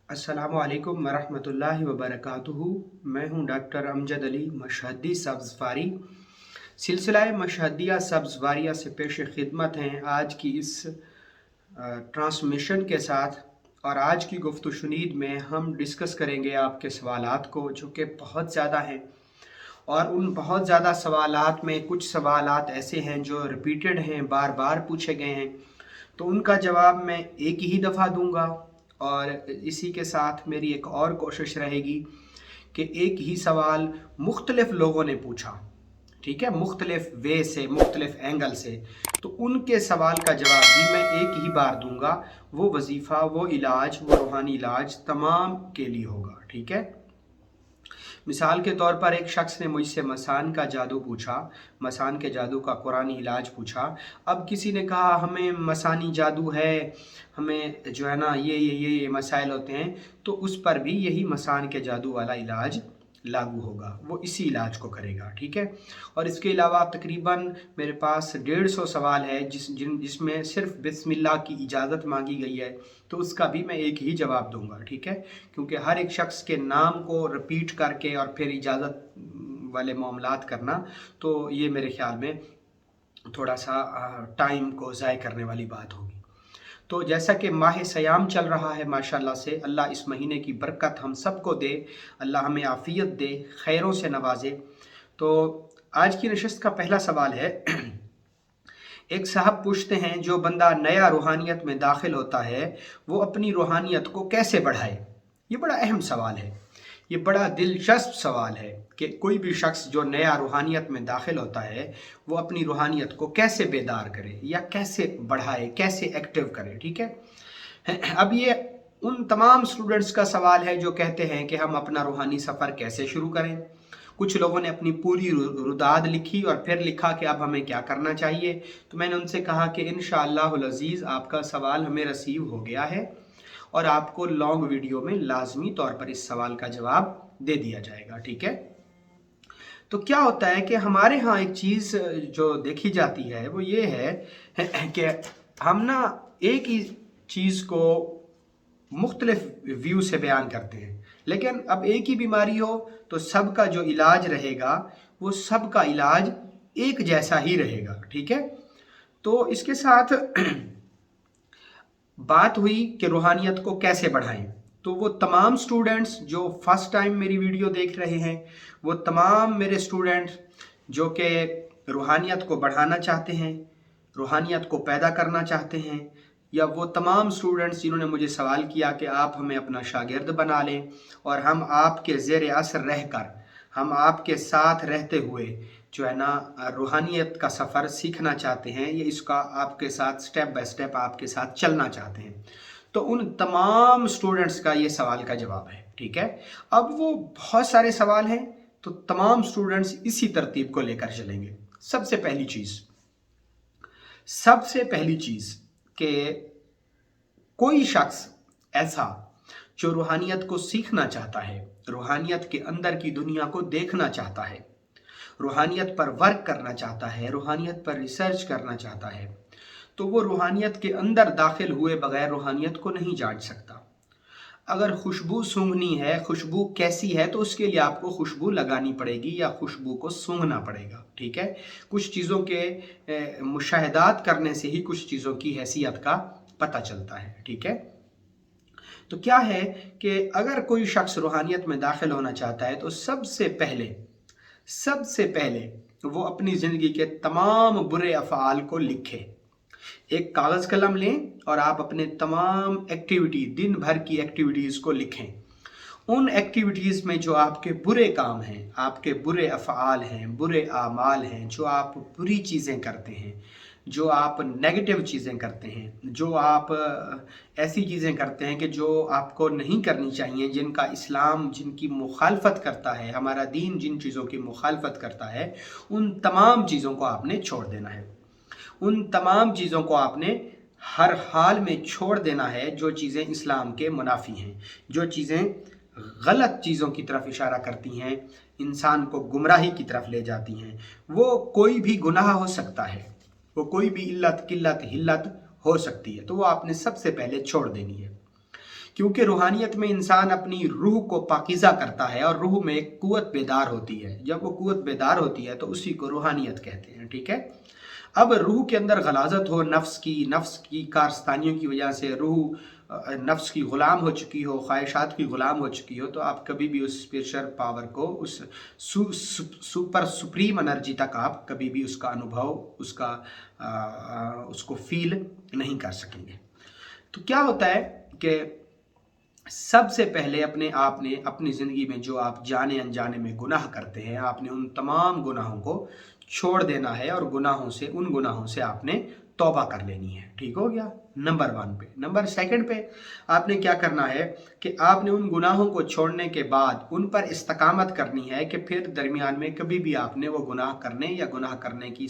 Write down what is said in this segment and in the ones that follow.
अस्सलामु अलैकुम वरहमतुल्लाहि वबरकातुहू। मैं हूं डॉक्टर अमजद अली मशहदी सब्ज़वारी। सिलसिला मशहदिया सब्ज़वारिया से पेश खिदमत हैं आज की इस ट्रांसमिशन के साथ। और आज की गुफ्तगू शुनीद में हम डिस्कस करेंगे आपके सवालात को, जो कि बहुत ज़्यादा हैं। और उन बहुत ज़्यादा सवालात में कुछ सवालात ऐसे हैं जो रिपीटेड हैं, बार बार पूछे गए हैं, तो उनका जवाब मैं एक ही दफ़ा दूंगा। और इसी के साथ मेरी एक और कोशिश रहेगी कि एक ही सवाल मुख्तलिफ लोगों ने पूछा, ठीक है, मुख्तलिफ वे से, मुख्तलिफ एंगल से, तो उनके सवाल का जवाब भी मैं एक ही बार दूंगा। वो वजीफ़ा, वो इलाज, वो रूहानी इलाज तमाम के लिए होगा, ठीक है। मिसाल के तौर पर एक शख्स ने मुझसे मसान का जादू पूछा, मसान के जादू का कुरानी इलाज पूछा। अब किसी ने कहा हमें मसानी जादू है, हमें जो है ना ये मसाइल होते हैं, तो उस पर भी यही मसान के जादू वाला इलाज लागू होगा, वो इसी इलाज को करेगा, ठीक है। और इसके अलावा तकरीबन मेरे पास 150 सवाल है जिसमें सिर्फ बिस्मिल्लाह की इजाज़त मांगी गई है, तो उसका भी मैं एक ही जवाब दूंगा, ठीक है। क्योंकि हर एक शख्स के नाम को रिपीट करके और फिर इजाज़त वाले मामलात करना, तो ये मेरे ख्याल में थोड़ा सा टाइम को ज़ाय करने वाली बात होगी। तो जैसा कि माह सयाम चल रहा है माशाल्लाह से, अल्लाह इस महीने की बरकत हम सबको दे, अल्लाह हमें आफ़ियत दे, खैरों से नवाजे। तो आज की नशस्त का पहला सवाल है एक साहब पूछते हैं, जो बंदा नया रूहानियत में दाखिल होता है वो अपनी रूहानियत को कैसे बढ़ाए। ये बड़ा अहम सवाल है, ये बड़ा दिलचस्प सवाल है कि कोई भी शख्स जो नया रूहानियत में दाखिल होता है वो अपनी रूहानियत को कैसे बेदार करे या कैसे बढ़ाए, कैसे एक्टिव करे, ठीक है। अब ये उन तमाम स्टूडेंट्स का सवाल है जो कहते हैं कि हम अपना रूहानी सफ़र कैसे शुरू करें। कुछ लोगों ने अपनी पूरी रुदाद लिखी और फिर लिखा कि अब हमें क्या करना चाहिए। तो मैंने उनसे कहा कि इंशाअल्लाहुल अज़ीज़ आपका सवाल हमें रिसीव हो गया है और आपको लॉन्ग वीडियो में लाजमी तौर पर इस सवाल का जवाब दे दिया जाएगा, ठीक है। तो क्या होता है कि हमारे यहाँ एक चीज़ जो देखी जाती है वो ये है कि हम ना एक ही चीज़ को मुख्तलिफ व्यू से बयान करते हैं, लेकिन अब एक ही बीमारी हो तो सबका जो इलाज रहेगा वो सबका इलाज एक जैसा ही रहेगा, ठीक है। तो इसके साथ बात हुई कि रूहानियत को कैसे बढ़ाएं, तो वो तमाम स्टूडेंट्स जो फर्स्ट टाइम मेरी वीडियो देख रहे हैं, वो तमाम मेरे स्टूडेंट्स जो कि रूहानियत को बढ़ाना चाहते हैं, रूहानियत को पैदा करना चाहते हैं, या वो तमाम स्टूडेंट्स जिन्होंने मुझे सवाल किया कि आप हमें अपना शागिर्द बना लें और हम आपके ज़ेर असर रहकर, हम आपके साथ रहते हुए जो है ना रूहानियत का सफ़र सीखना चाहते हैं, ये इसका आपके साथ स्टेप बाय स्टेप आपके साथ चलना चाहते हैं, तो उन तमाम स्टूडेंट्स का ये सवाल का जवाब है, ठीक है। अब वो बहुत सारे सवाल हैं, तो तमाम स्टूडेंट्स इसी तरतीब को लेकर चलेंगे। सबसे पहली चीज़ कि कोई शख्स ऐसा जो रूहानियत को सीखना चाहता है, रूहानियत के अंदर की दुनिया को देखना चाहता है, रूहानियत पर वर्क करना चाहता है, रूहानियत पर रिसर्च करना चाहता है, तो वो रूहानियत के अंदर दाखिल हुए बगैर रूहानियत को नहीं जान सकता। अगर खुशबू सूंघनी है, खुशबू कैसी है, तो उसके लिए आपको खुशबू लगानी पड़ेगी या खुशबू को सूंघना पड़ेगा, ठीक है। कुछ चीज़ों के मुशाहिदात करने से ही कुछ चीज़ों की हैसियत का पता चलता है, ठीक है। तो क्या है कि अगर कोई शख्स रूहानियत में दाखिल होना चाहता है तो सबसे पहले वो अपनी ज़िंदगी के तमाम बुरे अफ़आल को लिखे। एक कागज़ कलम लें और आप अपने तमाम एक्टिविटी, दिन भर की एक्टिविटीज़ को लिखें। उन एक्टिविटीज़ में जो आपके बुरे काम हैं, आपके बुरे अफ़आल हैं, बुरे आमाल हैं, जो आप बुरी चीज़ें करते हैं, जो आप नेगेटिव चीज़ें करते हैं, जो आप ऐसी चीज़ें करते हैं कि जो आपको नहीं करनी चाहिए, जिनका इस्लाम जिनकी मुखालफत करता है, हमारा दीन जिन चीज़ों की मुखालफत करता है, उन तमाम चीज़ों को आपने छोड़ देना है। उन तमाम चीज़ों को आपने हर हाल में छोड़ देना है जो चीज़ें इस्लाम के मुनाफी हैं, जो चीज़ें गलत चीज़ों की तरफ इशारा करती हैं, इंसान को गुमराही की तरफ ले जाती हैं। वो कोई भी गुनाह हो सकता है, वो कोई भी इल्लत, किल्लत, हिल्लत हो सकती है, तो वो आपने सबसे पहले छोड़ देनी है। क्योंकि रूहानियत में इंसान अपनी रूह को पाकीज़ा करता है और रूह में एक कुव्वत बेदार होती है। जब वो कुव्वत बेदार होती है तो उसी को रूहानियत कहते हैं, ठीक है। अब रूह के अंदर गलाजत हो, नफ्स की कारस्तानियों की वजह से रूह नफ्स की ग़ुलाम हो चुकी हो, ख्वाहिशात की ग़ुलाम हो चुकी हो, तो आप कभी भी उस स्पिरिचुअल पावर को, उस सुपर सुप्रीम एनर्जी तक आप कभी भी उसका अनुभव, उसको फील नहीं कर सकेंगे। तो क्या होता है कि सबसे पहले आपने अपनी ज़िंदगी में जो आप जाने अनजाने में गुनाह करते हैं, आपने उन तमाम गुनाहों को छोड़ देना है और उन गुनाहों से आपने तौबा कर लेनी है। ठीक हो गया, नंबर 1 पे। नंबर 2 पे आपने क्या करना है कि आपने उन गुनाहों को छोड़ने के बाद उन पर इस्तकामत करनी है कि फिर दरमियान में कभी भी आपने वो गुनाह करने या गुनाह करने की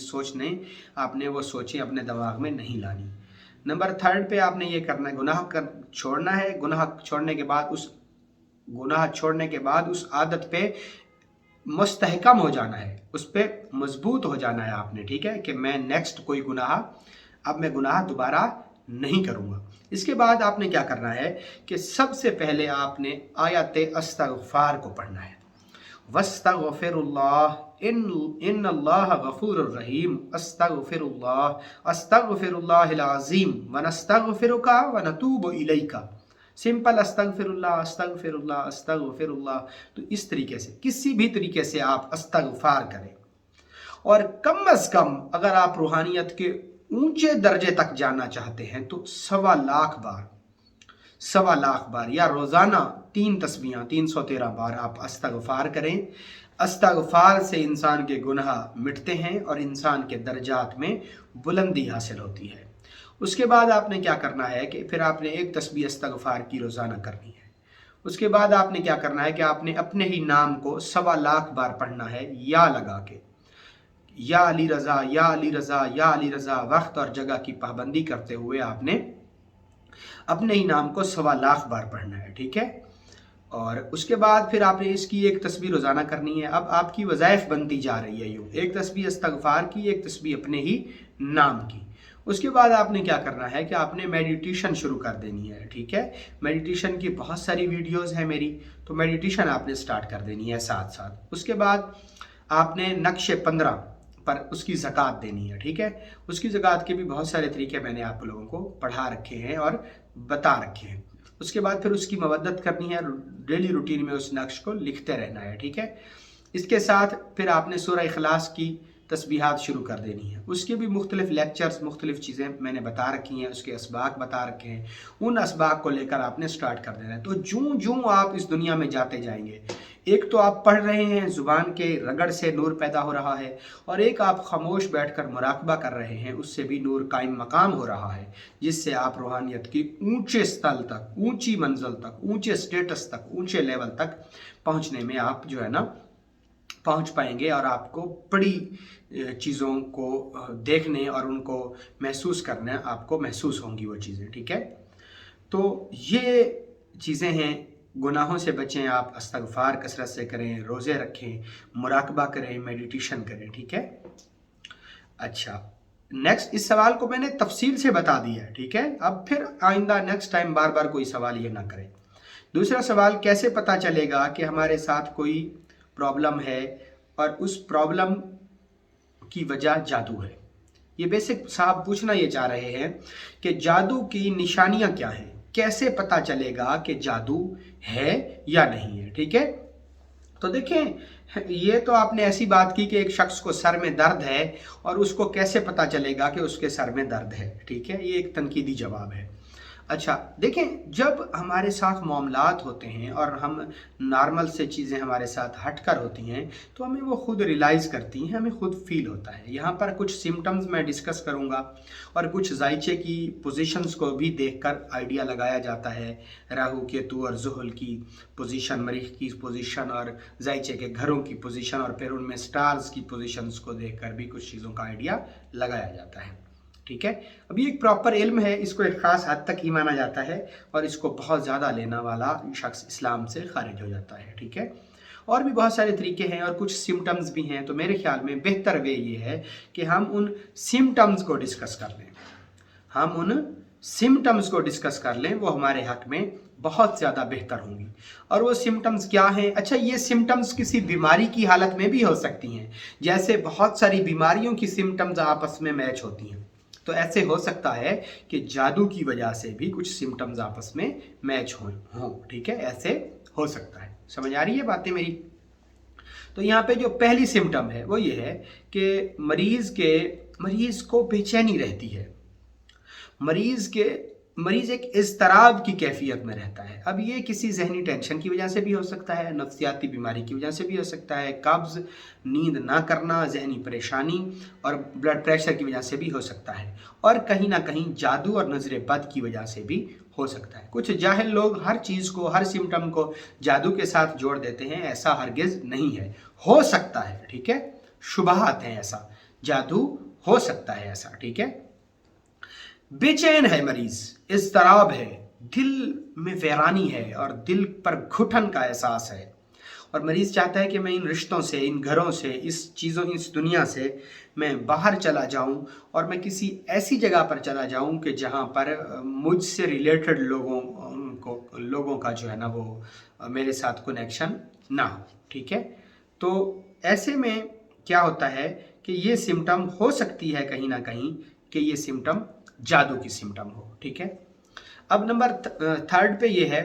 आपने वो सोचें अपने दिमाग में नहीं लानी। नंबर 3 पे आपने ये करना है, छोड़ना है। गुनाह छोड़ने के बाद उस आदत पे मुस्तहकम हो जाना है, उस पर मजबूत हो जाना है आपने, ठीक है, कि मैं नेक्स्ट कोई गुनाह दोबारा नहीं करूँगा। इसके बाद आपने क्या करना है कि सबसे पहले आपने आयत इस्तग़फ़ार को पढ़ना है। वस्तग़फ़िरुल्लाह इन्नल्लाह गफ़ूरुर रहीम, अस्तग़फ़िरुल्लाहिल अज़ीम व नस्तग़फ़िरुका व नतूबु इलैका। सिंपल अस्तग़फ़िरुल्लाह। तो इस तरीके से, किसी भी तरीके से आप इस्तग़फ़ार करें। और कम अज़ कम अगर आप रूहानियत के ऊंचे दर्जे तक जाना चाहते हैं तो 1.25 लाख बार या रोज़ाना 3 तस्बीहां 313 बार आप इस्तग़फ़ार करें। इस्तग़फ़ार से इंसान के गुनाह मिटते हैं और इंसान के दर्जात में बुलंदी हासिल होती है। उसके बाद आपने क्या करना है कि फिर आपने एक तस्बीह इस्तग़फ़ार की रोज़ाना करनी है। उसके बाद आपने क्या करना है कि आपने अपने ही नाम को 1.25 लाख बार पढ़ना है, या लगा के, या अली रज़ा, या अली रज़ा, या अली रज़ा, वक्त और जगह की पाबंदी करते हुए आपने अपने ही नाम को 1.25 लाख बार पढ़ना है, ठीक है। और उसके बाद फिर आपने इसकी एक तस्बीह रोज़ाना करनी है। अब आपकी वज़ाइफ बनती जा रही है यूँ, एक तस्बीह इस्तग़फ़ार की, एक तस्बीह अपने ही नाम की। उसके बाद आपने क्या करना है कि आपने मेडिटेशन शुरू कर देनी है, ठीक है। मेडिटेशन की बहुत सारी वीडियोस हैं मेरी, तो मेडिटेशन आपने स्टार्ट कर देनी है साथ साथ। उसके बाद आपने नक्शे 15 पर उसकी ज़कात देनी है, ठीक है। उसकी ज़कात के भी बहुत सारे तरीके मैंने आप लोगों को पढ़ा रखे हैं और बता रखे हैं। उसके बाद फिर उसकी मवद्दत करनी है, डेली रूटीन में उस नक्श को लिखते रहना है, ठीक है। इसके साथ फिर आपने सूरह इखलास की तस्बीहात शुरू कर देनी है। उसके भी मुख्तलिफ लेक्चर्स, मुख्तलिफ चीज़ें मैंने बता रखी हैं, उसके असबाक बता रखे हैं। उन असबाक को लेकर आपने स्टार्ट कर देना है। तो जूं आप इस दुनिया में जाते जाएंगे, एक तो आप पढ़ रहे हैं, ज़ुबान के रगड़ से नूर पैदा हो रहा है, और एक आप खामोश बैठकर मुराकबा कर रहे हैं, उससे भी नूर कायम मकाम हो रहा है, जिससे आप रूहानियत की ऊंचे स्थल तक, ऊंची मंजिल तक, ऊंचे स्टेटस तक, ऊंचे लेवल तक पहुंचने में आप जो है ना पहुंच पाएंगे। और आपको बड़ी चीज़ों को देखने और उनको महसूस करना आपको महसूस होंगी वो चीज़ें, ठीक है। तो ये चीज़ें हैं, गुनाहों से बचें आप, इस्तग़फ़ार कसरत से करें, रोज़े रखें, मुराकबा करें, मेडिटेशन करें, ठीक है। अच्छा, नेक्स्ट, इस सवाल को मैंने तफसील से बता दिया है, ठीक है। अब फिर आइंदा नेक्स्ट टाइम बार बार कोई सवाल ये ना करें। दूसरा सवाल, कैसे पता चलेगा कि हमारे साथ कोई प्रॉब्लम है और उस प्रॉब्लम की वजह जादू है। ये बेसिक साहब पूछना ये चाह रहे हैं कि जादू की निशानियां क्या हैं, कैसे पता चलेगा कि जादू है या नहीं है, ठीक है। तो देखें, ये तो आपने ऐसी बात की कि एक शख्स को सर में दर्द है और उसको कैसे पता चलेगा कि उसके सर में दर्द है, ठीक है। ये एक तनकीदी जवाब है। अच्छा देखें, जब हमारे साथ मामलात होते हैं और हम नॉर्मल से चीज़ें हमारे साथ हटकर होती हैं तो हमें वो खुद रियलाइज़ करती हैं, हमें खुद फील होता है। यहाँ पर कुछ सिम्टम्स मैं डिस्कस करूँगा और कुछ जायचे की पोजीशंस को भी देखकर आइडिया लगाया जाता है। राहु, केतु और ज़ुहल की पोजीशन, मरीख की पोजीशन और जायचे के घरों की पोजीशन, और फिर उनमें स्टार्स की पोजीशंस को देखकर भी कुछ चीज़ों का आइडिया लगाया जाता है, ठीक है। अभी एक प्रॉपर इल्म है, इसको एक ख़ास हद तक ही माना जाता है और इसको बहुत ज़्यादा लेने वाला शख्स इस्लाम से खारिज हो जाता है, ठीक है। और भी बहुत सारे तरीके हैं और कुछ सिम्टम्स भी हैं। तो मेरे ख्याल में बेहतर वे ये है कि हम उन सिम्टम्स को डिस्कस कर लें, वो हमारे हक़ में बहुत ज़्यादा बेहतर होंगी। और वो सिम्टम्स क्या हैं? अच्छा, ये सिम्टम्स किसी बीमारी की हालत में भी हो सकती हैं, जैसे बहुत सारी बीमारियों की सिम्टम्स आपस में मैच होती हैं। तो ऐसे हो सकता है कि जादू की वजह से भी कुछ सिम्टम्स आपस में मैच हों, ठीक है, ऐसे हो सकता है। समझ आ रही है बातें मेरी? तो यहाँ पे जो पहली सिम्टम है वो ये है कि मरीज को बेचैनी रहती है। मरीज एक इज़्तिराब की कैफियत में रहता है। अब ये किसी जहनी टेंशन की वजह से भी हो सकता है, नफ्सियाती बीमारी की वजह से भी हो सकता है, कब्ज़, नींद ना करना, जहनी परेशानी और ब्लड प्रेशर की वजह से भी हो सकता है, और कहीं ना कहीं जादू और नज़र बद की वजह से भी हो सकता है। कुछ जाहिल लोग हर चीज़ को, हर सिम्टम को जादू के साथ जोड़ देते हैं। ऐसा हरगिज़ नहीं है, हो सकता है, ठीक है, शुबहात हैं, ऐसा जादू हो सकता है, ऐसा, ठीक है। बेचैन है मरीज, इज़्तिराब है, दिल में वैरानी है और दिल पर घुटन का एहसास है, और मरीज चाहता है कि मैं इन रिश्तों से, इन घरों से, इस दुनिया से मैं बाहर चला जाऊं और मैं किसी ऐसी जगह पर चला जाऊं कि जहां पर मुझसे रिलेटेड लोगों का जो है ना वो मेरे साथ कनेक्शन ना हो, ठीक है। तो ऐसे में क्या होता है कि ये सिम्टम हो सकती है कहीं ना कहीं कि ये सिम्टम जादू की सिम्टम हो, ठीक है। अब नंबर थर्ड पे ये है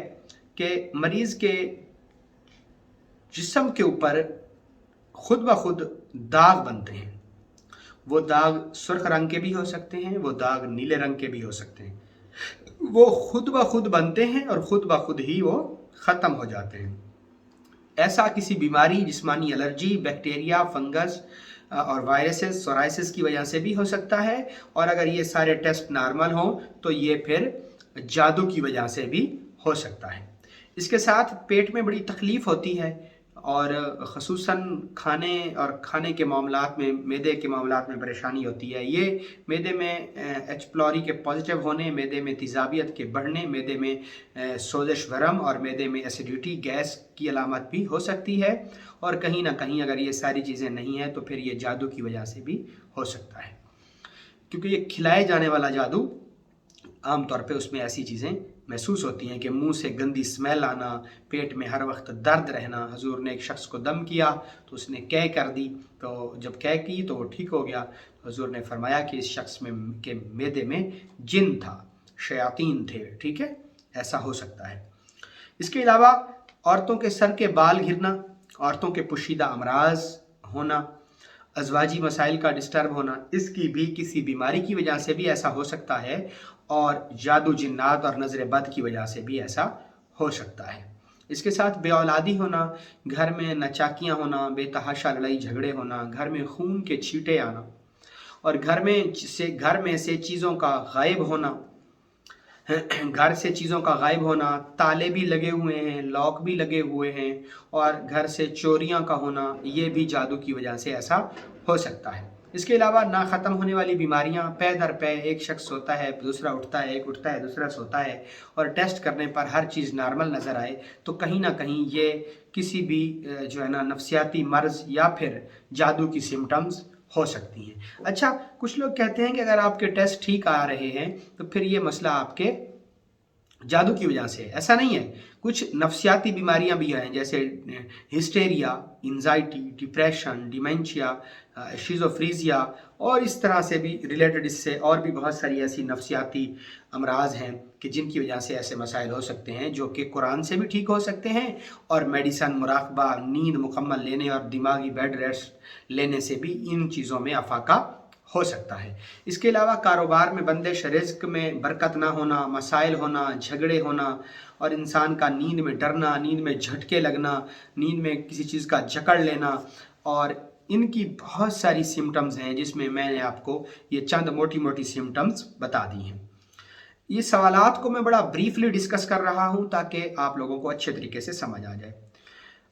कि मरीज के जिस्म के ऊपर खुद ब खुद दाग बनते हैं। वो दाग सुर्ख रंग के भी हो सकते हैं, वो दाग नीले रंग के भी हो सकते हैं। वो खुद ब खुद बनते हैं और खुद ब खुद ही वो ख़त्म हो जाते हैं। ऐसा किसी बीमारी, जिस्मानी एलर्जी, बैक्टीरिया, फंगस और वायरसेस, सोराइसिस की वजह से भी हो सकता है। और अगर ये सारे टेस्ट नॉर्मल हों तो ये फिर जादू की वजह से भी हो सकता है। इसके साथ पेट में बड़ी तकलीफ़ होती है, और ख़ुसूसन खाने के मामलात में, मैदे के मामलात में परेशानी होती है। ये मैदे में एच प्लॉरी के पॉजिटिव होने, मैदे में तेज़ाबियत के बढ़ने, मैदे में सोजिश, वरम और मैदे में एसिडिटी, गैस की अलामत भी हो सकती है। और कहीं ना कहीं अगर ये सारी चीज़ें नहीं हैं तो फिर ये जादू की वजह से भी हो सकता है, क्योंकि ये खिलाए जाने वाला जादू आमतौर पे उसमें ऐसी चीज़ें महसूस होती हैं कि मुंह से गंदी स्मेल आना, पेट में हर वक्त दर्द रहना। हुजूर ने एक शख्स को दम किया तो उसने कै कर दी, तो जब कै की तो वो ठीक हो गया। हुजूर ने फरमाया कि इस शख्स के मैदे में जिन था, शयातीन थे, ठीक है, ऐसा हो सकता है। इसके अलावा औरतों के सर के बाल गिरना, औरतों के पोशीदा अमराज होना, अज़वाजी मसाइल का डिस्टर्ब होना, इसकी भी किसी बीमारी की वजह से भी ऐसा हो सकता है, और जादू, जिन्नात और नज़र बद की वजह से भी ऐसा हो सकता है। इसके साथ बेऔलादी होना, घर में नचाकियाँ होना, बेतहाशा लड़ाई झगड़े होना, घर में खून के छींटे आना, और घर में से चीज़ों का गायब होना, घर से चीज़ों का गायब होना, ताले भी लगे हुए हैं, लॉक भी लगे हुए हैं, और घर से चोरियां का होना, ये भी जादू की वजह से ऐसा हो सकता है। इसके अलावा ना ख़त्म होने वाली बीमारियां, पै दर पै एक शख्स सोता है, दूसरा उठता है, एक उठता है, दूसरा सोता है, और टेस्ट करने पर हर चीज़ नॉर्मल नज़र आए, तो कहीं ना कहीं ये किसी भी जो है ना नफ्सियाती मर्ज़ या फिर जादू की सिम्टम्स हो सकती हैं। अच्छा, कुछ लोग कहते हैं कि अगर आपके टेस्ट ठीक आ रहे हैं तो फिर ये मसला आपके जादू की वजह से। ऐसा नहीं है, कुछ नफ्सियाती बीमारियां भी हैं, जैसे हिस्टेरिया, एंजाइटी, डिप्रेशन, डिमेंशिया, शिज़ोफ्रीजिया, और इस तरह से भी रिलेटेड इससे और भी बहुत सारी ऐसी नफ्सियाती अमराज हैं कि जिनकी वजह से ऐसे मसाइल हो सकते हैं, जो कि कुरान से भी ठीक हो सकते हैं, और मेडिसन, मुराकबा, नींद मुकम्मल लेने और दिमागी बेड रेस्ट लेने से भी इन चीज़ों में अफाका हो सकता है। इसके अलावा कारोबार में बंदिश, रिज़्क में बरकत ना होना, मसाइल होना, झगड़े होना, और इंसान का नींद में डरना, नींद में झटके लगना, नींद में किसी चीज़ का जकड़ लेना, और इनकी बहुत सारी सिम्टम्स हैं, जिसमें मैंने आपको ये चंद मोटी मोटी सिम्टम्स बता दी हैं। ये सवालात को मैं बड़ा ब्रीफली डिस्कस कर रहा हूँ ताकि आप लोगों को अच्छे तरीके से समझ आ जाए।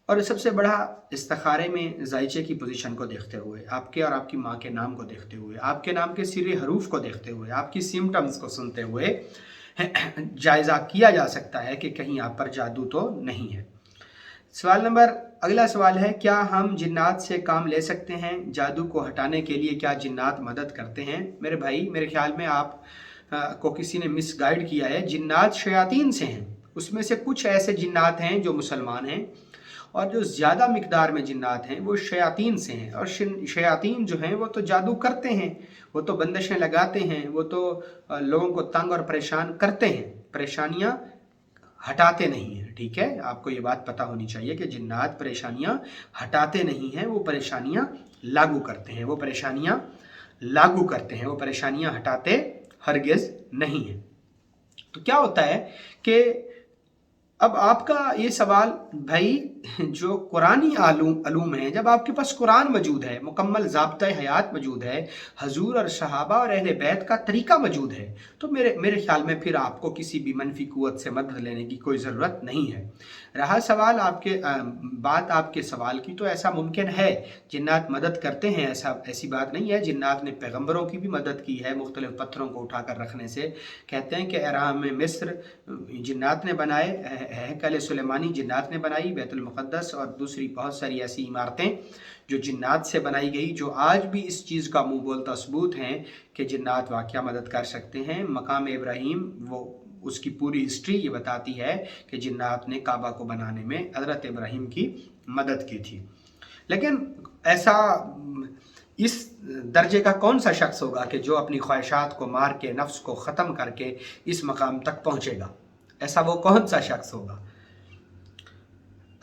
और सबसे बड़ा, इस्तिखारे में जायचे की पोजीशन को देखते हुए, आपके और आपकी माँ के नाम को देखते हुए, आपके नाम के सिरे हरूफ को देखते हुए, आपकी सिम्टम्स को सुनते हुए जायज़ा किया जा सकता है कि कहीं आप पर जादू तो नहीं है। अगला सवाल है, क्या हम जिन्नात से काम ले सकते हैं? जादू को हटाने के लिए क्या जिन्नात मदद करते हैं? मेरे भाई, मेरे ख्याल में आप को किसी ने मिसगाइड किया है। जिन्नात शयातीन से हैं, اس میں سے کچھ ایسے جنات ہیں جو مسلمان ہیں، اور جو زیادہ مقدار میں جنات ہیں وہ شیاطین سے ہیں، اور شیاطین جو ہیں وہ تو جادو کرتے ہیں، وہ تو بندشیں لگاتے ہیں، وہ تو لوگوں کو تنگ اور پریشان کرتے ہیں، پریشانیاں ہٹاتے نہیں ہیں۔ ٹھیک ہے، آپ کو یہ بات پتہ ہونی چاہیے کہ جنات پریشانیاں ہٹاتے نہیں ہیں، وہ پریشانیاں لاگو کرتے ہیں، وہ پریشانیاں لاگو کرتے ہیں، وہ پریشانیاں ہٹاتے ہرگز نہیں ہیں۔ تو کیا ہوتا ہے کہ اب آپ کا یہ سوال بھائی، جو قرآنی علوم ہیں، جب آپ کے پاس قرآن موجود ہے، مکمل ضابطۂ حیات موجود ہے، حضور اور صحابہ اور اہل بیت کا طریقہ موجود ہے، تو میرے خیال میں پھر آپ کو کسی بھی منفی قوت سے مدد لینے کی کوئی ضرورت نہیں ہے۔ رہا سوال بات آپ کے سوال کی، تو ایسا ممکن ہے، جنات مدد کرتے ہیں، ایسی بات نہیں ہے۔ جنات نے پیغمبروں کی بھی مدد کی ہے مختلف پتھروں کو اٹھا کر رکھنے سے۔ کہتے ہیں کہ اہرام مصر جنات نے بنائے، ہیکل سلیمانی جنات نے بنائی، بیت المقدس اور دوسری بہت ساری ایسی عمارتیں جو جنات سے بنائی گئی، جو آج بھی اس چیز کا منہ بولتا ثبوت ہیں کہ جنات واقعہ مدد کر سکتے ہیں۔ مقام ابراہیم، وہ اس کی پوری ہسٹری یہ بتاتی ہے کہ جنات نے کعبہ کو بنانے میں حضرت ابراہیم کی مدد کی تھی۔ لیکن ایسا اس درجے کا کون سا شخص ہوگا کہ جو اپنی خواہشات کو مار کے، نفس کو ختم کر کے اس مقام تک پہنچے گا؟ ایسا وہ کون سا شخص ہوگا؟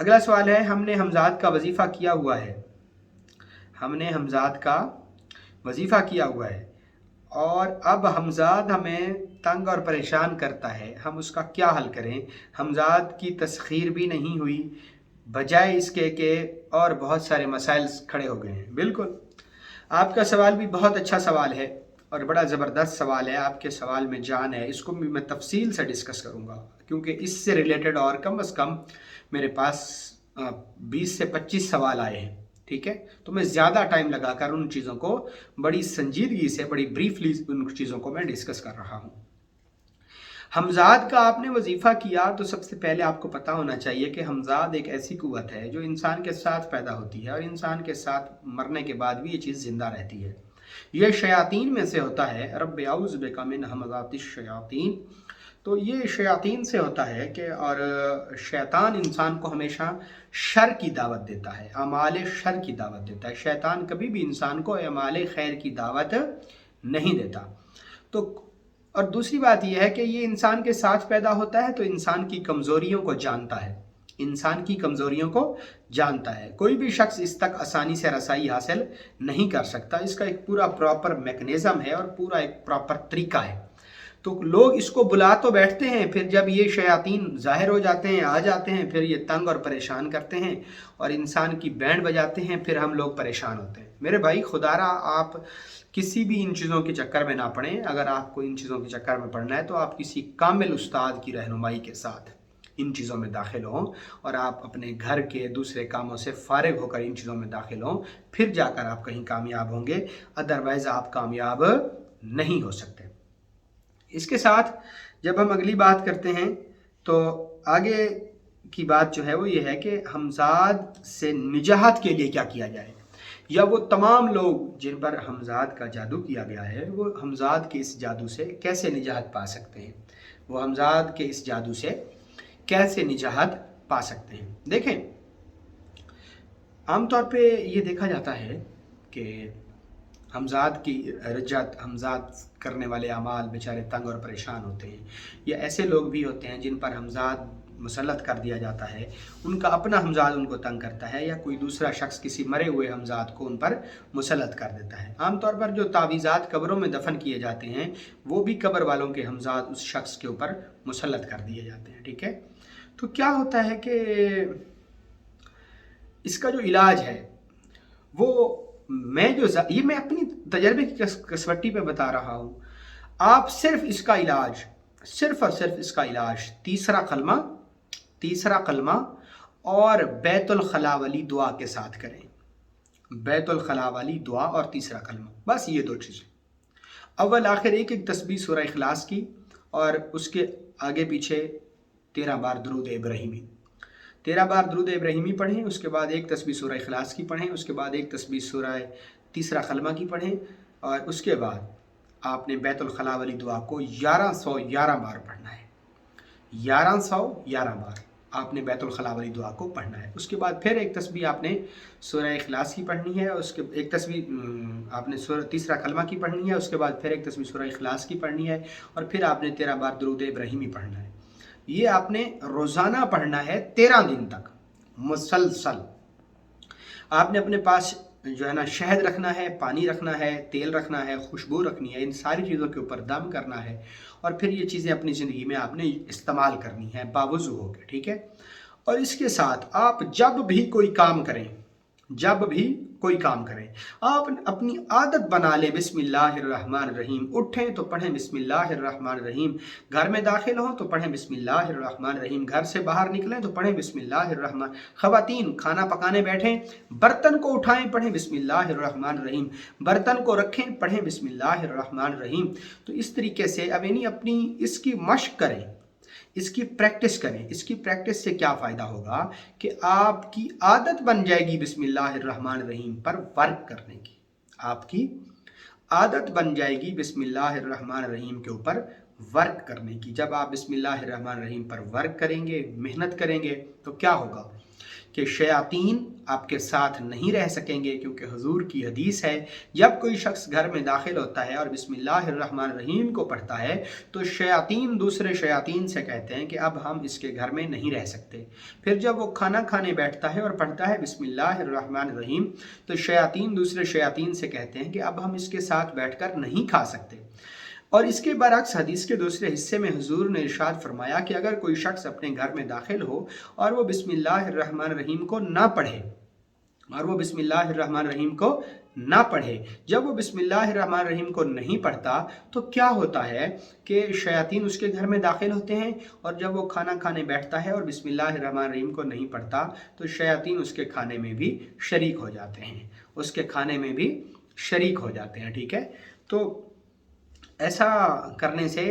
اگلا سوال ہے، ہم نے حمزات کا وظیفہ کیا ہوا ہے، ہم نے حمزات کا وظیفہ کیا ہوا ہے، اور اب حمزات ہمیں تنگ اور پریشان کرتا ہے، ہم اس کا کیا حل کریں؟ حمزات کی تسخیر بھی نہیں ہوئی، بجائے اس کے کہ اور بہت سارے مسائل کھڑے ہو گئے ہیں۔ بالکل، آپ کا سوال بھی بہت اچھا سوال ہے اور بڑا زبردست سوال ہے، آپ کے سوال میں جان ہے، اس کو بھی میں تفصیل سے ڈسکس کروں گا، کیونکہ اس سے ریلیٹڈ اور کم از کم میرے پاس 20 سے 25 سوال آئے ہیں۔ ٹھیک ہے، تو میں زیادہ ٹائم لگا کر ان چیزوں کو بڑی سنجیدگی سے، بڑی بریفلی ان چیزوں کو میں ڈسکس کر رہا ہوں۔ حمزات کا آپ نے وظیفہ کیا، تو سب سے پہلے آپ کو پتہ ہونا چاہیے کہ حمزات ایک ایسی قوت ہے جو انسان کے ساتھ پیدا ہوتی ہے اور انسان کے ساتھ مرنے کے بعد بھی یہ چیز زندہ رہتی ہے۔ یہ شیاطین میں سے ہوتا ہے، رب اعوذ بک من حمزات الشیاطین، تو یہ شیاطین سے ہوتا ہے کہ، اور شیطان انسان کو ہمیشہ شر کی دعوت دیتا ہے، اعمال شر کی دعوت دیتا ہے۔ شیطان کبھی بھی انسان کو اعمال خیر کی دعوت نہیں دیتا۔ تو اور دوسری بات یہ ہے کہ یہ انسان کے ساتھ پیدا ہوتا ہے تو انسان کی کمزوریوں کو جانتا ہے، انسان کی کمزوریوں کو جانتا ہے۔ کوئی بھی شخص اس تک آسانی سے رسائی حاصل نہیں کر سکتا، اس کا ایک پورا پراپر میکنزم ہے اور پورا ایک پراپر طریقہ ہے۔ تو لوگ اس کو بلا تو بیٹھتے ہیں، پھر جب یہ شیاطین ظاہر ہو جاتے ہیں، آ جاتے ہیں، پھر یہ تنگ اور پریشان کرتے ہیں اور انسان کی بینڈ بجاتے ہیں، پھر ہم لوگ پریشان ہوتے ہیں۔ میرے بھائی، خدا را آپ کسی بھی ان چیزوں کے چکر میں نہ پڑیں۔ اگر آپ کو ان چیزوں کے چکر میں پڑنا ہے تو آپ کسی کامل استاد کی رہنمائی کے ساتھ ان چیزوں میں داخل ہوں، اور آپ اپنے گھر کے دوسرے کاموں سے فارغ ہو کر ان چیزوں میں داخل ہوں، پھر جا کر آپ کہیں کامیاب ہوں گے، ادروائز آپ کامیاب نہیں ہو سکتے۔ اس کے ساتھ جب ہم اگلی بات کرتے ہیں تو آگے کی بات جو ہے وہ یہ ہے کہ حمزات سے نجات کے لیے کیا کیا جائے، یا وہ تمام لوگ جن پر حمزات کا جادو کیا گیا ہے، وہ حمزات کے اس جادو سے کیسے نجات پا سکتے ہیں، وہ حمزات کے اس جادو سے کیسے نجات پا سکتے ہیں۔ دیکھیں، عام طور پہ یہ دیکھا جاتا ہے کہ حمزات کی رجت، حمزات کرنے والے اعمال بیچارے تنگ اور پریشان ہوتے ہیں، یا ایسے لوگ بھی ہوتے ہیں جن پر حمزات مسلط کر دیا جاتا ہے، ان کا اپنا حمزات ان کو تنگ کرتا ہے، یا کوئی دوسرا شخص کسی مرے ہوئے حمزات کو ان پر مسلط کر دیتا ہے۔ عام طور پر جو تعویذات قبروں میں دفن کیے جاتے ہیں، وہ بھی قبر والوں کے حمزات اس شخص کے اوپر مسلط کر دیے جاتے ہیں۔ ٹھیک ہے، تو کیا ہوتا ہے کہ اس کا جو علاج ہے وہ یہ میں اپنی تجربے کی کسوٹی پہ بتا رہا ہوں۔ آپ صرف اس کا علاج، صرف اور صرف اس کا علاج تیسرا کلمہ اور بیت الخلا والی دعا کے ساتھ کریں۔ بیت الخلا والی دعا اور تیسرا کلمہ، بس یہ دو چیزیں۔ اول آخر ایک تسبیح سورہ اخلاص کی، اور اس کے آگے پیچھے 13 بار درود ابراہیمی، 13 بار درود ابراہیمی پڑھیں، اس کے بعد ایک تسبیح سورہ اخلاص کی پڑھیں، اس کے بعد ایک تسبیح سورہ تیسرا کلمہ کی پڑھیں، اور اس کے بعد آپ نے بیت الخلا والی دعا کو 1111 بار پڑھنا ہے۔ 1111 बार आपने बैतुल खला वाली दुआ को पढ़ना है। उसके बाद फिर एक तस्बीह आपने सूरह इखलास की पढ़नी है, उसके एक तस्बीह आपने तीसरा कलमा की पढ़नी है, उसके बाद फिर एक तस्बीह सूरह इखलास की पढ़नी है, और फिर आपने 13 बार दुरूद इब्राहिमी पढ़ना है। ये आपने रोज़ाना पढ़ना है 13 दिन तक मुसलसल। आपने अपने पास जो है ना शहद रखना है, पानी रखना है, तेल रखना है, खुशबू रखनी है, इन सारी चीज़ों के ऊपर दम करना है, और फिर ये चीज़ें अपनी ज़िंदगी में आपने इस्तेमाल करनी है बावजू होकर, ठीक है। और इसके साथ आप जब भी कोई काम करें, आप अपनी आदत बना ले बिस्मिल्लाहिर्रहमानिर्रहीम। उठें तो पढ़ें बिस्मिल्लाहिर्रहमानिर्रहीम, घर में दाखिल हों तो पढ़ें बिस्मिल्लाहिर्रहमानिर्रहीम, घर से बाहर निकलें तो पढ़ें बिस्मिल्लाहिर्रहमान। ख़वातीन खाना पकाने बैठें, बर्तन को उठाएं पढ़ें बिस्मिल्लाहिर्रहमानिर्रहीम, बर्तन को रखें पढ़ें बिस्मिल्लाहिर्रहमानिर्रहीम। तो इस तरीके से अब यानी अपनी इसकी मशक करें, इसकी प्रैक्टिस करें। इसकी प्रैक्टिस से क्या फ़ायदा होगा कि आपकी आदत बन जाएगी बिस्मिल्लाहिर्रहमानिर्रहीम पर वर्क करने की, आपकी आदत बन जाएगी बिस्मिल्लाहिर्रहमानिर्रहीम के ऊपर वर्क करने की। जब आप बिस्मिल्लाहिर्रहमानिर्रहीम पर वर्क करेंगे, मेहनत करेंगे, तो क्या होगा कि शयातीन आपके साथ नहीं रह सकेंगे, क्योंकि हुजूर की हदीस है जब कोई शख्स घर में दाखिल होता है और बिस्मिल्लाहिर्रहमानिर्रहीम को पढ़ता है तो शयातीन दूसरे शयातीन से कहते हैं कि अब हम इसके घर में नहीं रह सकते। फिर जब वो खाना खाने बैठता है और पढ़ता है बिस्मिल्लाहिर्रहमानिर्रहीम तो शयातीन दूसरे शयातीन से कहते हैं कि अब हम इसके साथ बैठकर नहीं खा सकते। और इसके बरक्स हदीस के दूसरे हिस्से में हुजूर ने इरशाद फरमाया कि अगर कोई शख्स अपने घर में दाखिल हो और वो बिस्मिल्लाहिर्रहमानिर्रहीम को ना पढ़े, जब वो बिस्मिल्लाहिर्रहमानिर्रहीम को नहीं पढ़ता तो क्या होता है कि शयातीन उसके घर में दाखिल होते हैं, और जब वो खाना खाने बैठता है और बिस्मिल्लाहिर्रहमानिर्रहीम को नहीं पढ़ता तो शयातीन उसके खाने में भी शरीक हो जाते हैं, ठीक है। तो ऐसा करने से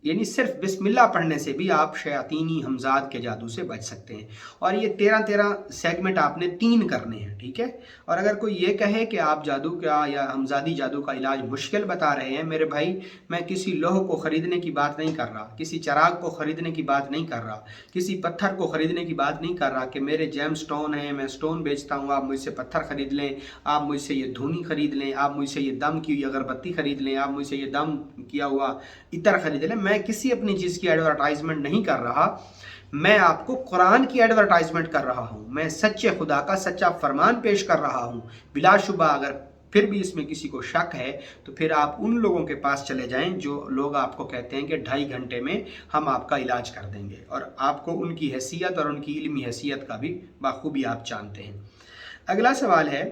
यानी सिर्फ बिस्मिल्लाह पढ़ने से भी आप शयातीनी हमजाद के जादू से बच सकते हैं। और ये 13 सेगमेंट आपने 3 करने हैं, ठीक है। और अगर कोई ये कहे कि आप जादू का या हमजादी जादू का इलाज मुश्किल बता रहे हैं, मेरे भाई मैं किसी लोह को ख़रीदने की बात नहीं कर रहा, किसी चराग को ख़रीदने की बात नहीं कर रहा, किसी पत्थर को ख़रीदने की बात नहीं कर रहा कि मेरे जेम स्टोन हैं, मैं स्टोन बेचता हूँ, आप मुझसे पत्थर ख़रीद लें, आप मुझसे ये धूनी ख़रीद लें, आप मुझसे ये दम की अगरबत्ती ख़रीद लें, आप मुझसे ये दम किया हुआ इतर ख़रीद लें। मैं किसी अपनी चीज़ की एडवर्टाइजमेंट नहीं कर रहा, मैं आपको कुरान की एडवर्टाइजमेंट कर रहा हूँ, मैं सच्चे खुदा का सच्चा फरमान पेश कर रहा हूँ। बिलाशुबा अगर फिर भी इसमें किसी को शक है तो फिर आप उन लोगों के पास चले जाएं जो लोग आपको कहते हैं कि 2.5 घंटे में हम आपका इलाज कर देंगे, और आपको उनकी हैसियत और उनकी इल्मी हैसियत का भी बाखूबी आप जानते हैं। अगला सवाल है,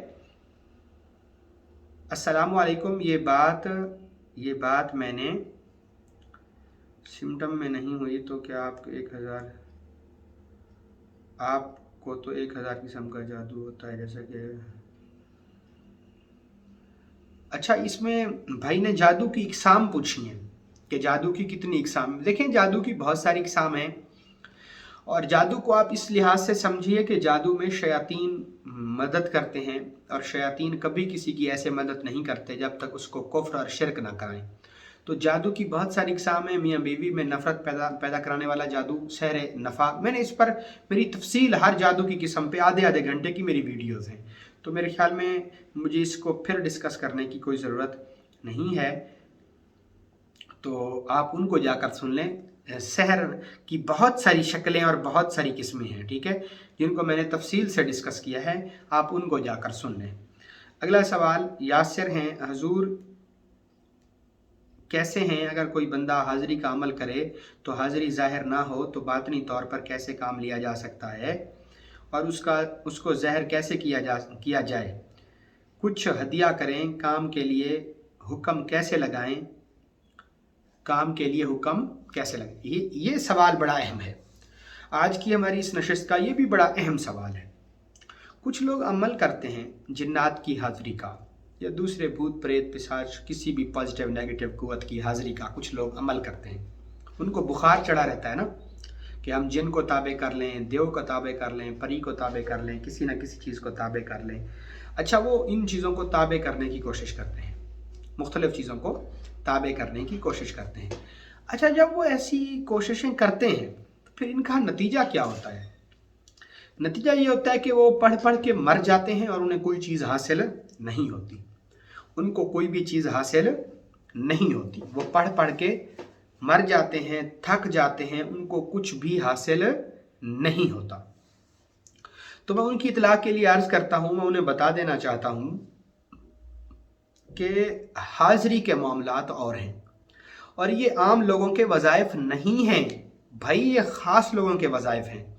अस्सलामु अलैकुम, ये बात मैंने सिम्टम में नहीं हुई तो क्या आपको 1000 किस्म का जादू होता है, जैसा कि अच्छा इसमें भाई ने जादू की इकसाम पूछी है कि जादू की कितनी इकसाम। देखें जादू की बहुत सारी इकसाम हैं, और जादू को आप इस लिहाज से समझिए कि जादू में शयातीन मदद करते हैं, और शयातीन कभी किसी की ऐसे मदद नहीं करते जब तक उसको कुफ्र और शिरक ना कराएं। तो जादू की बहुत सारी इकसाम है। मियाँ बीवी में नफ़रत पैदा कराने वाला जादू, सहर नफाक, मैंने इस पर मेरी तफसील हर जादू की किस्म पे आधे घंटे की मेरी वीडियोज़ हैं, तो मेरे ख्याल में मुझे इसको फिर डिस्कस करने की कोई ज़रूरत नहीं है, तो आप उनको जाकर सुन लें। सहर की बहुत सारी शक्लें और बहुत सारी किस्में हैं, ठीक है, जिनको मैंने तफसील से डिस्कस किया है, आप उनको जाकर सुन लें। अगला सवाल यासिर हैं, हुजूर कैसे हैं, अगर कोई बंदा हाज़िरी का अमल करे तो हाज़िरी ज़ाहिर ना हो तो बातनी तौर पर कैसे काम लिया जा सकता है, और उसको ज़ाहिर कैसे किया जाए, कुछ हदिया करें, काम के लिए हुक्म कैसे लगाएं, ये सवाल बड़ा अहम है। आज की हमारी इस नशिस्त का ये भी बड़ा अहम सवाल है। कुछ लोग अमल करते हैं जिन्नात की हाज़िरी का या दूसरे भूत प्रेत पिशाच किसी भी पॉजिटिव नेगेटिव कुव्वत की हाज़िरी का कुछ लोग अमल करते हैं। उनको बुखार चढ़ा रहता है ना कि हम जिन को ताबे कर लें, देव को ताबे कर लें, परी को ताबे कर लें, किसी न किसी चीज़ को ताबे कर लें। अच्छा, वो इन चीज़ों को ताबे करने की कोशिश करते हैं, मुख्तलिफ़ चीज़ों को ताबे करने की कोशिश करते हैं। अच्छा, जब वो ऐसी कोशिशें करते हैं तो फिर इनका नतीजा क्या होता है? नतीजा ये होता है कि वो पढ़ पढ़ के मर जाते हैं और उन्हें कोई चीज़ हासिल नहीं होती। उनको कोई भी चीज़ हासिल नहीं होती। वो पढ़ पढ़ के मर जाते हैं, थक जाते हैं, उनको कुछ भी हासिल नहीं होता। तो मैं उनकी इत्तला के लिए अर्ज़ करता हूँ, मैं उन्हें बता देना चाहता हूँ कि हाज़िरी के मामलात और हैं और ये आम लोगों के वज़ाइफ नहीं हैं भाई, ये ख़ास लोगों के वज़ाइफ हैं।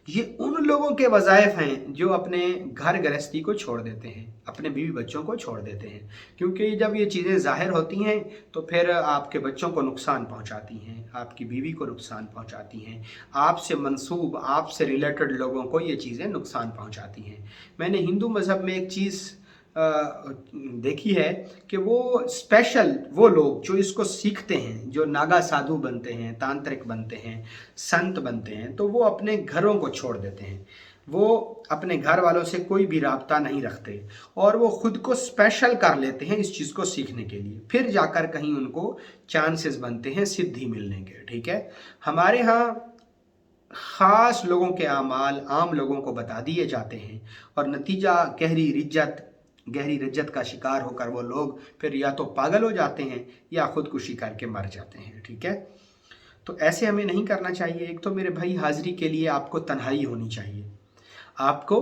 ये उन लोगों के वज़ाइफ हैं जो अपने घर गृहस्थी को छोड़ देते हैं, अपने बीवी बच्चों को छोड़ देते हैं, क्योंकि जब ये चीज़ें ज़ाहिर होती हैं तो फिर आपके बच्चों को नुकसान पहुंचाती हैं, आपकी बीवी को नुकसान पहुंचाती हैं, आपसे मंसूब आपसे रिलेटेड लोगों को ये चीज़ें नुकसान पहुंचाती हैं। मैंने हिंदू मज़हब में एक चीज़ देखी है कि वो स्पेशल वो लोग जो इसको सीखते हैं, जो नागा साधु बनते हैं, तांत्रिक बनते हैं, संत बनते हैं, तो वो अपने घरों को छोड़ देते हैं। वो अपने घर वालों से कोई भी राब्ता नहीं रखते और वो खुद को स्पेशल कर लेते हैं इस चीज़ को सीखने के लिए, फिर जाकर कहीं उनको चांसेस बनते हैं सिद्धि मिलने के। ठीक है, हमारे यहाँ ख़ास लोगों के आमाल आम लोगों को बता दिए जाते हैं और नतीजा गहरी रज्जत का शिकार होकर वो लोग फिर या तो पागल हो जाते हैं या खुदकुशी करके मर जाते हैं। ठीक है, तो ऐसे हमें नहीं करना चाहिए। एक तो मेरे भाई, हाजिरी के लिए आपको तन्हाई होनी चाहिए, आपको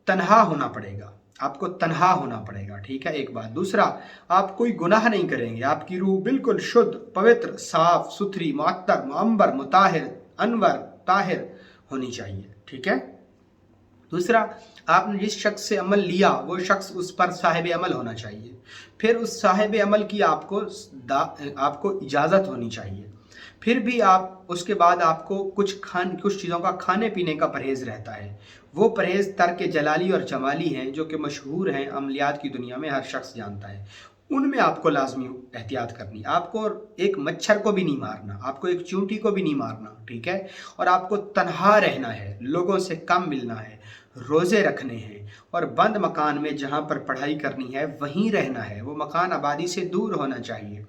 तन्हा होना पड़ेगा, आपको तन्हा होना पड़ेगा। ठीक है, एक बात। दूसरा, आप कोई गुनाह नहीं करेंगे, आपकी रूह बिल्कुल शुद्ध, पवित्र, साफ सुथरी, मुअत्तर, मुअम्बर, मुताहिर, अनवर, ताहिर होनी चाहिए। ठीक है। दूसरा, आपने जिस शख्स से अमल लिया वो शख्स उस पर साहिब अमल होना चाहिए। फिर उस साहिब अमल की आपको इजाज़त होनी चाहिए। फिर भी आप उसके बाद आपको कुछ चीज़ों का खाने पीने का परहेज़ रहता है। वो परहेज़ तर्क जलाली और जमाली हैं जो कि मशहूर हैं, अमलियात की दुनिया में हर शख्स जानता है। उनमें आपको लाजमी एहतियात करनी। आपको एक मच्छर को भी नहीं मारना, आपको एक चूंटी को भी नहीं मारना। ठीक है, और आपको तन्हा रहना है, लोगों से कम मिलना है, रोज़े रखने हैं और बंद मकान में जहाँ पर पढ़ाई करनी है वहीं रहना है। वो मकान आबादी से दूर होना चाहिए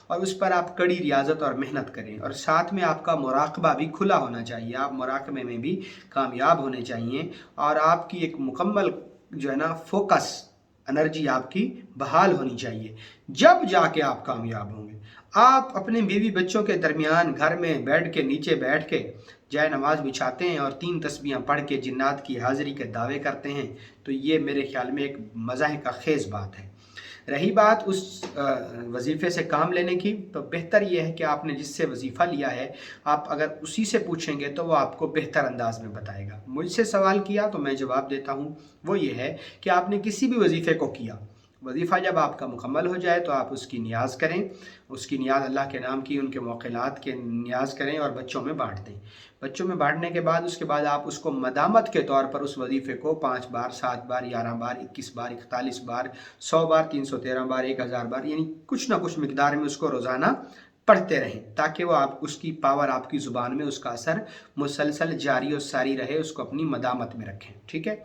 और उस पर आप कड़ी रियाजत और मेहनत करें और साथ में आपका मुराकबा भी खुला होना चाहिए। आप मुराकबे में भी कामयाब होने चाहिए और आपकी एक मुकम्मल जो है ना फोकस एनर्जी आपकी बहाल होनी चाहिए, जब जाके आप कामयाब होंगे। आप अपने बीवी बच्चों के दरमियान घर में बेड के नीचे बैठ के जाए नमाज बिछाते हैं और 3 तस्बीहां पढ़ के जिन्नात की हाज़िरी के दावे करते हैं, तो ये मेरे ख्याल में एक मज़ाह का खेज़ बात है। रही बात उस वजीफ़े से काम लेने की, तो बेहतर यह है कि आपने जिससे वजीफ़ा लिया है आप अगर उसी से पूछेंगे तो वो आपको बेहतर अंदाज में बताएगा। मुझसे सवाल किया तो मैं जवाब देता हूँ, वो ये है कि आपने किसी भी वजीफ़े को किया, वजीफ़ा जब आपका मुकम्मल हो जाए तो आप उसकी नियाज़ करें, उसकी नियाज़ अल्लाह के नाम की, उनके मौक़िलात के नियाज़ करें और बच्चों में बाँट दें। बच्चों में बाँटने के बाद उसके बाद आप उसको मदामत के तौर पर उस वजीफ़े को 5 बार, 7 बार, 11 बार, 21 बार, 41 बार, 100 बार, 313 बार, 1000 बार, यानी कुछ ना कुछ मिकदार में उसको रोज़ाना पढ़ते रहें, ताकि वो आप उसकी पावर आपकी ज़ुबान में, उसका असर मुसलसल जारी और सारी रहे, उसको अपनी मदामत में रखें। ठीक है।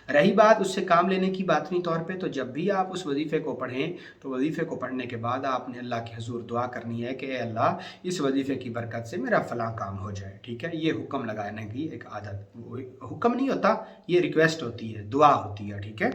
रही बात उससे काम लेने की बातनी तौर पे, तो जब भी आप उस वजीफ़े को पढ़ें तो वजीफ़े को पढ़ने के बाद आपने अल्लाह के हुज़ूर दुआ करनी है कि ए अल्लाह, इस वजीफ़े की बरकत से मेरा फ़लाँ काम हो जाए। ठीक है, ये हुक्म लगाने की एक आदत, हुक्म नहीं होता, ये रिक्वेस्ट होती है, दुआ होती है। ठीक है,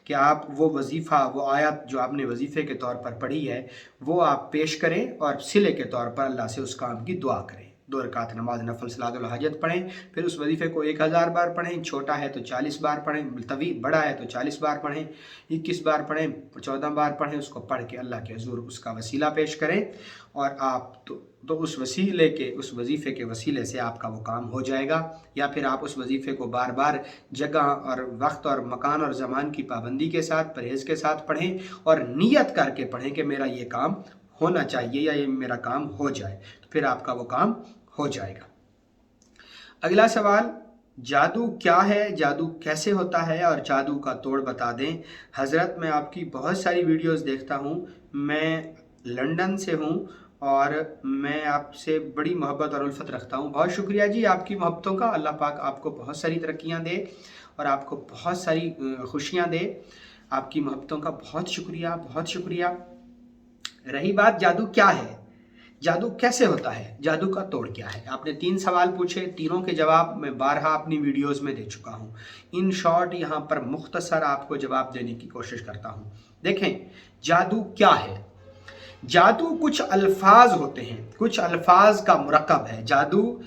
कि आप वो वजीफ़ा, वो आयत जो आपने वजीफ़े के तौर पर पढ़ी है वो आप पेश करें और सिले के तौर पर अल्लाह से उस काम की दुआ करें। 2 रकात नमाज नफल सलातुल हाजत पढ़ें, फिर उस वजीफ़े को 1000 बार पढ़ें, छोटा है तो 40 बार पढ़ें, तवील बड़ा है तो 40 बार पढ़ें, 21 बार पढ़ें, 14 बार पढ़ें। उसको पढ़ के अल्लाह के हुज़ूर उसका वसीला पेश करें और आप तो उस वजीफ़े के वसीले से आपका वो काम हो जाएगा। या फिर आप उस वजीफ़े को बार बार जगह और वक्त और मकान और ज़मान की पाबंदी के साथ, परहेज़ के साथ पढ़ें और नियत करके पढ़ें कि मेरा ये काम होना चाहिए या ये मेरा काम हो जाए, तो फिर आपका वो काम हो जाएगा। अगला सवाल, जादू क्या है, जादू कैसे होता है और जादू का तोड़ बता दें। हज़रत, मैं आपकी बहुत सारी वीडियोस देखता हूँ, मैं लंदन से हूँ और मैं आपसे बड़ी मोहब्बत और उल्फत रखता हूँ। बहुत शुक्रिया जी आपकी मोहब्बतों का। अल्लाह पाक आपको बहुत सारी तरक्कियाँ दे और आपको बहुत सारी खुशियाँ दे। आपकी मोहब्बतों का बहुत शुक्रिया, बहुत शुक्रिया। रही बात जादू क्या है, जादू कैसे होता है, जादू का तोड़ क्या है। आपने 3 सवाल पूछे, तीनों के जवाब मैं बारहा अपनी वीडियोस में दे चुका हूँ। इन शॉर्ट यहाँ पर मुख्तसर आपको जवाब देने की कोशिश करता हूँ। देखें, जादू क्या है। जादू कुछ अल्फाज होते हैं, कुछ अल्फाज का मुरक्कब है। जादू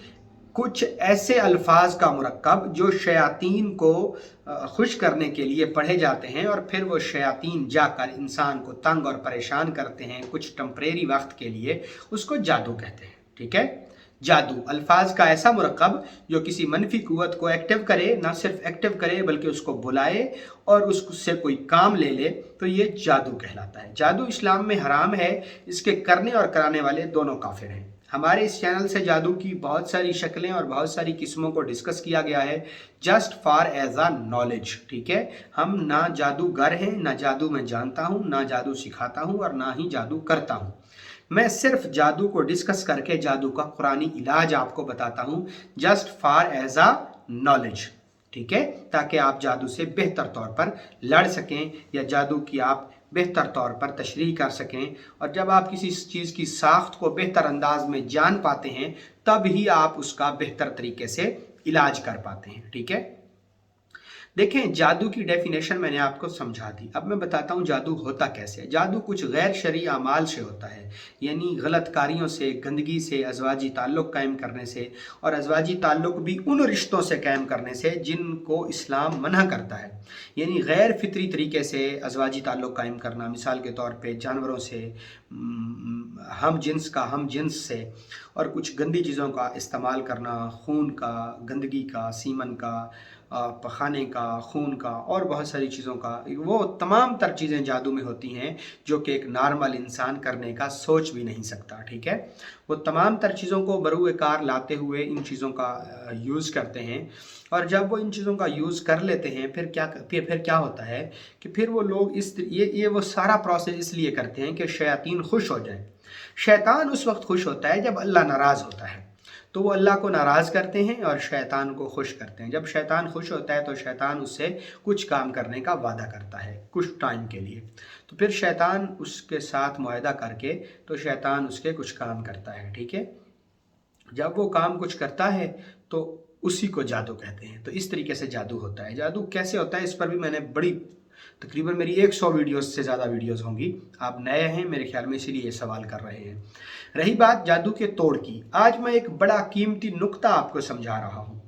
कुछ ऐसे अल्फाज का मुरक्कब जो शयातीन को खुश करने के लिए पढ़े जाते हैं और फिर वो शयातीन जाकर इंसान को तंग और परेशान करते हैं कुछ टेम्परेरी वक्त के लिए, उसको जादू कहते हैं। ठीक है, जादू अल्फाज का ऐसा मुरक्कब जो किसी मनफी कुव्वत को एक्टिव करे, ना सिर्फ एक्टिव करे बल्कि उसको बुलाए और उससे कोई काम ले ले, तो ये जादू कहलाता है। जादू इस्लाम में हराम है, इसके करने और कराने वाले दोनों काफिर हैं। हमारे इस चैनल से जादू की बहुत सारी शक्लें और बहुत सारी किस्मों को डिस्कस किया गया है, just for as a knowledge. ठीक है, हम ना जादूगर हैं, ना जादू मैं जानता हूँ, ना जादू सिखाता हूँ और ना ही जादू करता हूँ। मैं सिर्फ जादू को डिस्कस करके जादू का कुरानी इलाज आपको बताता हूँ, just for as a knowledge. ठीक है, ताकि आप जादू से बेहतर तौर पर लड़ सकें या जादू की आप बेहतर तौर पर तशरीह कर सकें। और जब आप किसी चीज़ की साख्त को बेहतर अंदाज में जान पाते हैं, तब ही आप उसका बेहतर तरीके से इलाज कर पाते हैं। ठीक है, देखें, जादू की डेफिनेशन मैंने आपको समझा दी। अब मैं बताता हूँ जादू होता कैसे है। जादू कुछ गैर शरई अमाल से होता है, यानी गलत कारियों से, गंदगी से, अज़वाजी ताल्लुक़ कायम करने से, और अज़वाजी ताल्लुक़ भी उन रिश्तों से कायम करने से जिनको इस्लाम मना करता है। यानी गैर फितरी तरीके से अज़वाजी ताल्लुक़ कायम करना, मिसाल के तौर पर जानवरों से, हम जिन्स का हम जिन्स से, और कुछ गंदी चीज़ों का इस्तेमाल करना, खून का, गंदगी का, सीमन का, पखाने का, खून का और बहुत सारी चीज़ों का, वो तमाम तर चीज़ें जादू में होती हैं जो कि एक नॉर्मल इंसान करने का सोच भी नहीं सकता। ठीक है, वो तमाम तर चीज़ों को बरूए कार लाते हुए इन चीज़ों का यूज़ करते हैं, और जब वो इन चीज़ों का यूज़ कर लेते हैं फिर क्या होता है कि फिर वो लोग ये वो सारा प्रोसेस इसलिए करते हैं कि शयातीन खुश हो जाए। शैतान उस वक्त खुश होता है जब अल्लाह नाराज़ होता है, तो वो अल्लाह को नाराज़ करते हैं और शैतान को खुश करते हैं। जब शैतान खुश होता है तो शैतान उससे कुछ काम करने का वादा करता है कुछ टाइम के लिए, तो फिर शैतान उसके साथ मुआहदा करके तो शैतान उसके कुछ काम करता है। ठीक है, जब वो काम कुछ करता है तो उसी को जादू कहते हैं। तो इस तरीके से जादू होता है। जादू कैसे होता है इस पर भी मैंने तकरीबन मेरी 100 वीडियोस से ज़्यादा वीडियोस होंगी। आप नए हैं मेरे ख्याल में, इसीलिए ये सवाल कर रहे हैं। रही बात जादू के तोड़ की, आज मैं एक बड़ा कीमती नुक्ता आपको समझा रहा हूँ।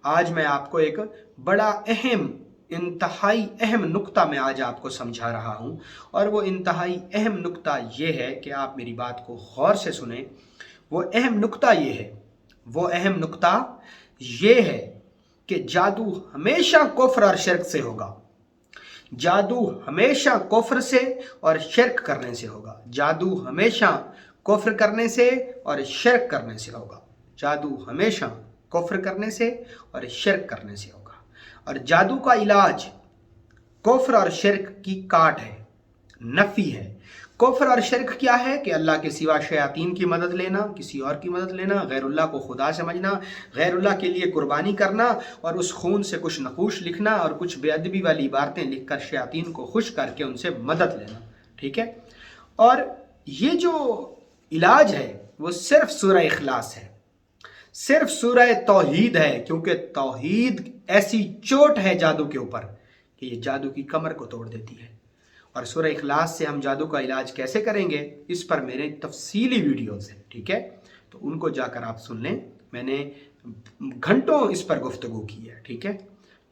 आज मैं आपको एक बड़ा इंतहाई अहम नुक्ता मैं आज आपको समझा रहा हूँ, और वो इंतहाई अहम नुक्ता ये है कि आप मेरी बात को गौर से सुने। वो अहम नुक्ता ये है कि जादू हमेशा कुफ्र और शिर्क से होगा। जादू हमेशा कुफ्र से और शिर्क करने से होगा। जादू हमेशा कुफ्र करने से और शिर्क करने से होगा। जादू हमेशा कुफ्र करने से और शिर्क करने से होगा। और जादू का इलाज कुफ्र और शिर्क की काट है, नफी है। कुफ्र और शिर्क क्या है कि अल्लाह के सिवा शयातीन की मदद लेना, किसी और की मदद लेना, गैरुल्लाह को खुदा समझना, गैरुल्लाह के लिए कुर्बानी करना और उस खून से कुछ नकूश लिखना और कुछ बेअदबी वाली इबारतें लिखकर शयातीन को खुश करके उनसे मदद लेना। ठीक है, और ये जो इलाज है वो सिर्फ सूरह इखलास है, सिर्फ सूरह तौहीद है, क्योंकि तौहीद ऐसी चोट है जादू के ऊपर कि ये जादू की कमर को तोड़ देती है। और सूरह इखलास से हम जादू का इलाज कैसे करेंगे, इस पर मेरे तफसीली वीडियोस हैं। ठीक है, तो उनको जाकर आप सुन लें, मैंने घंटों इस पर गुफ्तगू की है। ठीक है,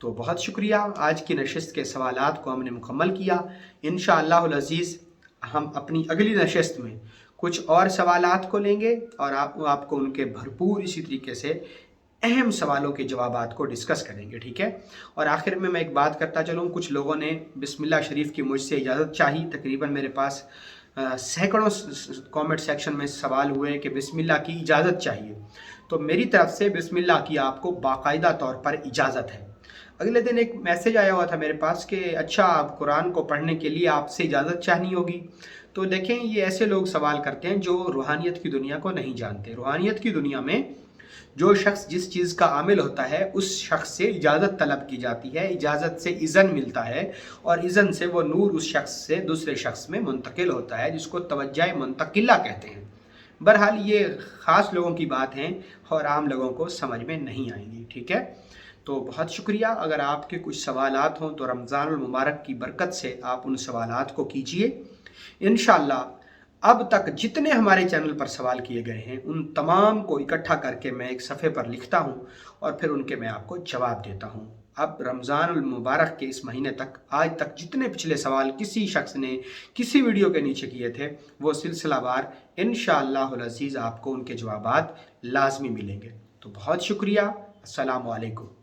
तो बहुत शुक्रिया। आज की नशिस्त के सवालात को हमने मुकम्मल किया। इंशाअल्लाहुल अज़ीज़ हम अपनी अगली नशिस्त में कुछ और सवालात को लेंगे और आपको उनके भरपूर इसी तरीके से अहम सवालों के जवाबात को डिस्कस करेंगे। ठीक है, और आखिर में मैं एक बात करता चलूँ, कुछ लोगों ने बिस्मिल्लाह शरीफ की मुझसे इजाज़त चाही। तकरीबन मेरे पास सैकड़ों कमेंट सेक्शन में सवाल हुए कि बिस्मिल्लाह की इजाज़त चाहिए, तो मेरी तरफ से बिस्मिल्लाह की आपको बाकायदा तौर पर इजाज़त है। अगले दिन एक मैसेज आया हुआ था मेरे पास कि अच्छा, आप कुरान को पढ़ने के लिए आपसे इजाज़त चाहनी होगी। तो देखें, ये ऐसे लोग सवाल करते हैं जो रूहानियत की दुनिया को नहीं जानते। रूहानियत की दुनिया में जो शख्स जिस चीज़ का आमिल होता है उस शख्स से इजाज़त तलब की जाती है, इजाज़त से इज़न मिलता है, और इज़न से वो नूर उस शख्स से दूसरे शख्स में मुंतकिल होता है, जिसको तवज्जुह मुंतकिला कहते हैं। बहरहाल ये ख़ास लोगों की बात हैं और आम लोगों को समझ में नहीं आएंगी, ठीक है। तो बहुत शुक्रिया। अगर आपके कुछ सवालात हों तो रमज़ानुल मुबारक की बरकत से आप उन सवालात को कीजिए। इंशाअल्लाह अब तक जितने हमारे चैनल पर सवाल किए गए हैं उन तमाम को इकट्ठा करके मैं एक सफ़े पर लिखता हूँ और फिर उनके मैं आपको जवाब देता हूँ। अब रमज़ानुल मुबारक के इस महीने तक आज तक जितने पिछले सवाल किसी शख्स ने किसी वीडियो के नीचे किए थे वो सिलसिलावार इंशाअल्लाहुल अज़ीज़ आपको उनके जवाबात लाजमी मिलेंगे। तो बहुत शुक्रिया। अस्सलामु अलैकुम।